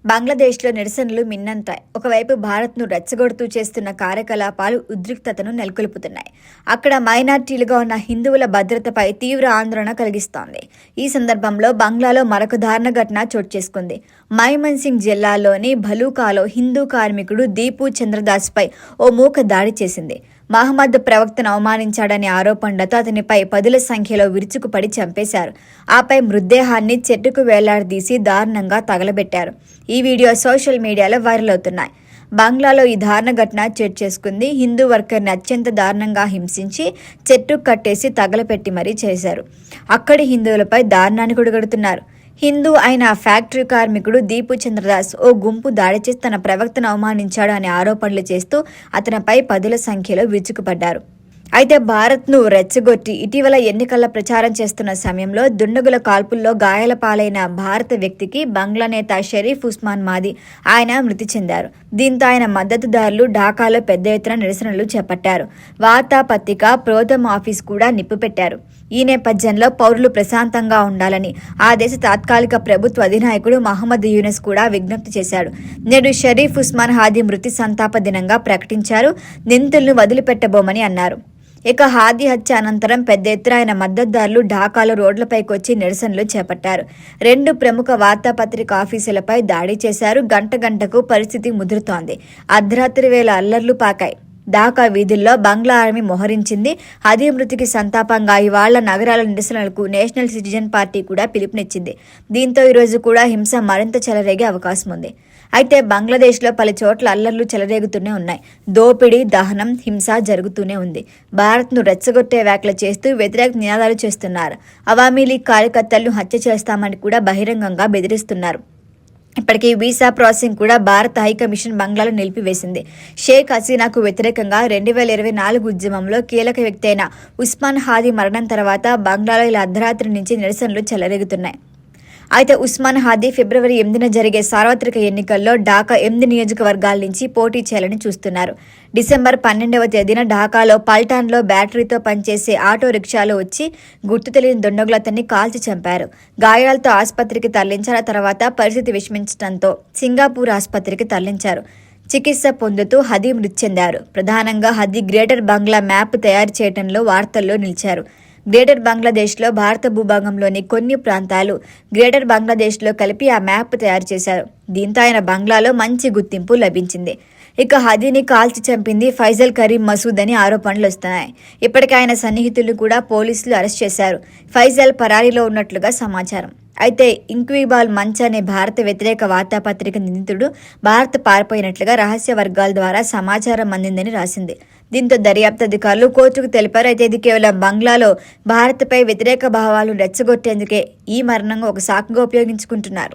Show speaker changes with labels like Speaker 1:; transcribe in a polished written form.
Speaker 1: బంగ్లాదేశ్లో నిరసనలు మిన్నంటాయి. ఒకవైపు భారత్ను రెచ్చగొడుతూ చేస్తున్న కార్యకలాపాలు ఉద్రిక్తతను నెలకొల్పుతున్నాయి. అక్కడ మైనార్టీలుగా ఉన్న హిందువుల భద్రతపై తీవ్ర ఆందోళన కలిగిస్తోంది. ఈ సందర్భంలో బంగ్లాలో మరొక దారుణ ఘటన చోటు చేసుకుంది. మైమన్సింగ్ జిల్లాలోని భలూకాలో హిందూ కార్మికుడు దీపు చంద్రదాస్పై ఓ మూక దాడి చేసింది. మహమ్మద్ ప్రవక్తను అవమానించాడనే ఆరోపణలతో అతనిపై పదుల సంఖ్యలో విరుచుకుపడి చంపేశారు. ఆపై మృతదేహాన్ని చెట్టుకు వేలాడదీసి దారుణంగా తగలబెట్టారు. ఈ వీడియో సోషల్ మీడియాలో వైరల్ అవుతున్నాయి. బంగ్లాలో ఈ దారుణ ఘటన చోటు చేసుకుంది. హిందూ వర్కర్ని అత్యంత దారుణంగా హింసించి చెట్టుకు కట్టేసి తగలపెట్టి మరీ చేశారు. అక్కడి హిందువులపై దారుణాన్ని కొడగడుతున్నారు. హిందూ అయిన ఫ్యాక్టరీ కార్మికుడు దీపు చంద్రదాస్ ఓ గుంపు దాడి చేసి తన ప్రవక్తను అవమానించాడు అనే ఆరోపణలు చేస్తూ అతనిపై పదుల సంఖ్యలో విరుచుకుపడ్డారు. అయితే భారత్ను రెచ్చగొట్టి ఇటీవల ఎన్నికల ప్రచారం చేస్తున్న సమయంలో దుండగుల కాల్పుల్లో గాయాల పాలైన భారత వ్యక్తికి బంగ్లా నేత షరీఫ్ ఉస్మాన్ మాది ఆయన మృతి చెందారు. దీంతో ఆయన మద్దతుదారులు ఢాకాలో పెద్ద ఎత్తున నిరసనలు చేపట్టారు. వార్తాపత్రిక ప్రోథమ్ ఆఫీస్ కూడా నిప్పుపెట్టారు. ఈ నేపథ్యంలో పౌరులు ప్రశాంతంగా ఉండాలని ఆ దేశ తాత్కాలిక ప్రభుత్వ అధినాయకుడు మహమ్మద్ యూనస్ కూడా విజ్ఞప్తి చేశాడు. నేడు షరీఫ్ ఉస్మాన్ హాదీ మృతి సంతాప దినంగా ప్రకటించారు. నిందితులను వదిలిపెట్టబోమని అన్నారు. ఇక హాదీ హత్య అనంతరం పెద్ద ఎత్తున ఆయన మద్దతుదారులు ఢాకాలో రోడ్లపైకి వచ్చి నిరసనలు చేపట్టారు. 2 ప్రముఖ వార్తాపత్రిక ఆఫీసులపై దాడి చేశారు. గంటకు పరిస్థితి ముదురుతోంది. అర్ధరాత్రి వేళ అల్లర్లు పాకాయి. ఢాకా వీధుల్లో బంగ్లా ఆర్మీ మోహరించింది. హాదీ మృతికి సంతాపంగా ఇవాళ నగరాల నిరసనలకు నేషనల్ సిటిజన్ పార్టీ కూడా పిలుపునిచ్చింది. దీంతో ఈరోజు కూడా హింస మరింత చెలరేగే అవకాశం ఉంది. అయితే బంగ్లాదేశ్లో పలు చోట్ల అల్లర్లు చెలరేగుతూనే ఉన్నాయి. దోపిడీ, దహనం, హింస జరుగుతూనే ఉంది. భారత్ను రెచ్చగొట్టే వ్యాఖ్యలు చేస్తూ వ్యతిరేక నినాదాలు చేస్తున్నారు. అవామీ లీగ్ కార్యకర్తలను హత్య చేస్తామని కూడా బహిరంగంగా బెదిరిస్తున్నారు. ఇప్పటికీ వీసా ప్రాసెసింగ్ కూడా భారత హైకమిషన్ బంగ్లాలో నిలిపివేసింది. షేక్ హసీనాకు వ్యతిరేకంగా 2024 ఉద్యమంలో కీలక వ్యక్తి అయిన ఉస్మాన్ హాదీ మరణం తర్వాత బంగ్లాలో ఇలా అర్ధరాత్రి నుంచి నిరసనలు చెలరేగుతున్నాయి. అయితే ఉస్మాన్ హాదీ ఫిబ్రవరి 8న జరిగే సార్వత్రిక ఎన్నికల్లో ఢాకా 8 నియోజకవర్గాల నుంచి పోటీ చేయాలని చూస్తున్నారు. డిసెంబర్ 12వ తేదీన ఢాకాలో పల్టాన్లో బ్యాటరీతో పనిచేసే ఆటో రిక్షాలో వచ్చి గుర్తు తెలియని దుండగులు అతన్ని కాల్చి చంపారు. గాయాలతో ఆసుపత్రికి తరలించిన తర్వాత పరిస్థితి విషమించడంతో సింగపూర్ ఆసుపత్రికి తరలించారు. చికిత్స పొందుతూ హదీ మృతి చెందారు. ప్రధానంగా హదీ గ్రేటర్ బంగ్లా మ్యాప్ తయారు చేయడంలో వార్తల్లో నిలిచారు. గ్రేటర్ బంగ్లాదేశ్లో భారత భూభాగంలోని కొన్ని ప్రాంతాలు గ్రేటర్ బంగ్లాదేశ్లో కలిపి ఆ మ్యాప్ తయారు చేశారు. దీంతో ఆయన బంగ్లాలో మంచి గుర్తింపు లభించింది. ఇక హదీని కాల్చి చంపింది ఫైజల్ కరీం మసూద్ అని ఆరోపణలు వస్తున్నాయి. ఇప్పటికే ఆయన సన్నిహితులు కూడా పోలీసులు అరెస్ట్ చేశారు. ఫైజల్ పరారీలో ఉన్నట్లుగా సమాచారం. అయితే ఇంక్విబాల్ మంచ్ అనే భారత వ్యతిరేక వార్తాపత్రిక నిందితుడు భారత్ పారిపోయినట్లుగా రహస్య వర్గాల ద్వారా సమాచారం అందిందని రాసింది. దీంతో దర్యాప్తు అధికారులు కోర్టుకు తెలిపారు. అయితే ఇది కేవలం బంగ్లాలో భారత్పై వ్యతిరేక భావాలు రెచ్చగొట్టేందుకే ఈ మరణంగా ఒక సాకుగా ఉపయోగించుకుంటున్నారు.